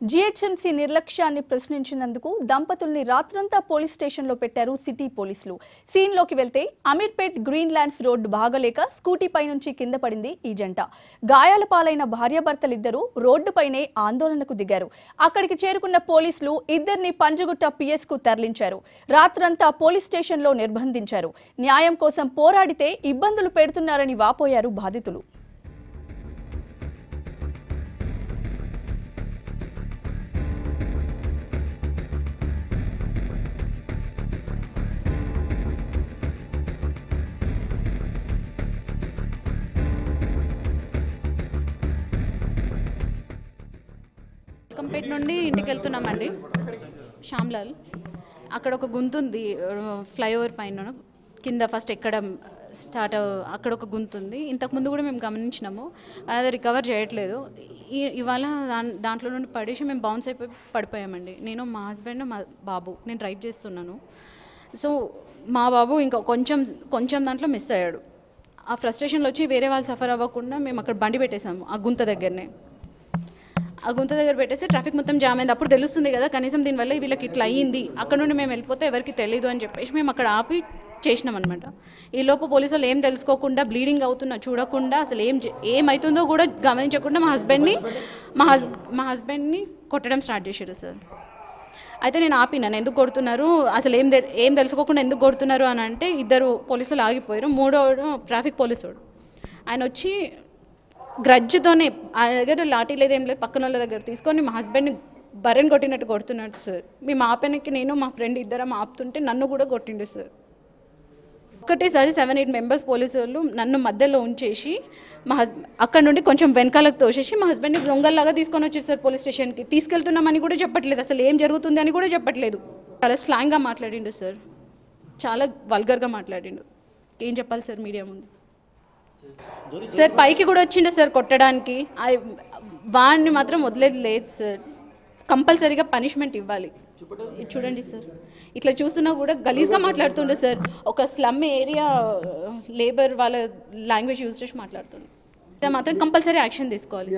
GHMC నిర్లక్ష్యాన్ని ప్రశ్నించినందుకు దంపతుల్ని రాత్రంతా police స్టేషన్లో పెట్టారు సిటీ పోలీసులు. సీన్లోకి వెళ్తే అమీర్పేట్ గ్రీన్ ల్యాండ్స్ రోడ్డు బాగలేక స్కూటీపై నుంచి కింద పడింది ఈ జంట. గాయాల పాలైన భార్యాభర్తలిద్దరూ రోడ్డుపైనే ఆందోళనకు దిగారు. అక్కడికి చేరుకున్న పోలీసులు ఇద్దరిని పంజగుట్ట పిఎస్కు తరలించారు. రాత్రంతా పోలీస్ స్టేషన్లో నిర్బంధించారు. న్యాయం కోసం పోరాడితే ఇబ్బందులు పెడుతున్నారని వాపోయారు బాధితులు. కంపేట్ నుండి ఇంటికి వెళ్తున్నామండి శ్యామ్లాల్. అక్కడ ఒక గుంత ఉంది, ఫ్లైఓవర్ పైన కింద ఫస్ట్ ఎక్కడం స్టార్ట్ అక్కడ ఒక గుంత ఉంది. ఇంతకుముందు కూడా మేము గమనించినాము, అది రికవర్ చేయట్లేదు. ఇవాళ దాంట్లో నుండి పడేసి మేము బౌన్స్ అయిపోయి పడిపోయామండి. నేను, మా హస్బెండ్, మా బాబు. నేను డ్రైవ్ చేస్తున్నాను. సో మా బాబు ఇంకా కొంచెం దాంట్లో మిస్ అయ్యాడు. ఆ ఫ్రస్ట్రేషన్లో వచ్చి వేరే వాళ్ళు సఫర్ అవ్వకుండా మేము అక్కడ బండి పెట్టేసాము ఆ గుంత దగ్గరనే. ఆ గుంత దగ్గర పెట్టేసి ట్రాఫిక్ మొత్తం జామ్ అయింది. అప్పుడు తెలుస్తుంది కదా కనీసం దీనివల్ల వీళ్ళకి ఇట్లా అయ్యింది, అక్కడ నుండి మేము వెళ్ళిపోతే ఎవరికి తెలియదు అని చెప్పేసి మేము అక్కడ ఆపి చేసినాం అనమాట. ఈలోపు పోలీసు వాళ్ళు ఏం తెలుసుకోకుండా, బ్లీడింగ్ అవుతున్నా చూడకుండా, అసలు ఏమవుతుందో కూడా గమనించకుండా మా హస్బెండ్ని కొట్టడం స్టార్ట్ చేశారు సార్. అయితే నేను ఆపినాను, ఎందుకు కొడుతున్నారు, అసలు ఏం తెలుసుకోకుండా ఎందుకు కొడుతున్నారు అని అంటే ఇద్దరు పోలీసులు ఆగిపోయారు. మూడోడు ట్రాఫిక్ పోలీసుడు, ఆయన వచ్చి గ్రడ్జ్తోనే ఆ దగ్గర లాఠీ లేదేం లేదు, పక్కన వాళ్ళ దగ్గర తీసుకొని మా హస్బెండ్ని బర్రెని కొట్టినట్టు కొడుతున్నాడు సార్. మేము ఆపడానికి నేను మా ఫ్రెండ్ ఇద్దరం ఆపుతుంటే నన్ను కూడా కొట్టిండు సార్. ఒకటేసారి 7-8 మెంబర్స్ పోలీసు వాళ్ళు నన్ను మధ్యలో ఉంచేసి అక్కడ నుండి కొంచెం వెనకాలకు తోసేసి మా హస్బెండ్ని దొంగల్లాగా తీసుకొని వచ్చారు సార్ పోలీస్ స్టేషన్కి. తీసుకెళ్తున్నామని కూడా చెప్పట్లేదు, అసలు ఏం జరుగుతుంది అని కూడా చెప్పట్లేదు. చాలా స్లాంగ్గా మాట్లాడిండు సార్, చాలా వల్గర్గా మాట్లాడిండు. ఏం చెప్పాలి సార్ మీడియా ముందు. సార్ పైకి కూడా వచ్చిండు సార్ కొట్టడానికి. వాడిని మాత్రం వదిలేదు లేదు సార్, కంపల్సరీగా పనిష్మెంట్ ఇవ్వాలి. చూడండి సార్, ఇట్లా చూస్తున్నా కూడా గలీజ్గా మాట్లాడుతుండే సార్. ఒక స్లమ్ ఏరియా లేబర్ వాళ్ళ లాంగ్వేజ్ యూజ్ చేసి మాట్లాడుతుండే. మాత్రం కంపల్సరీ యాక్షన్ తీసుకోవాలి.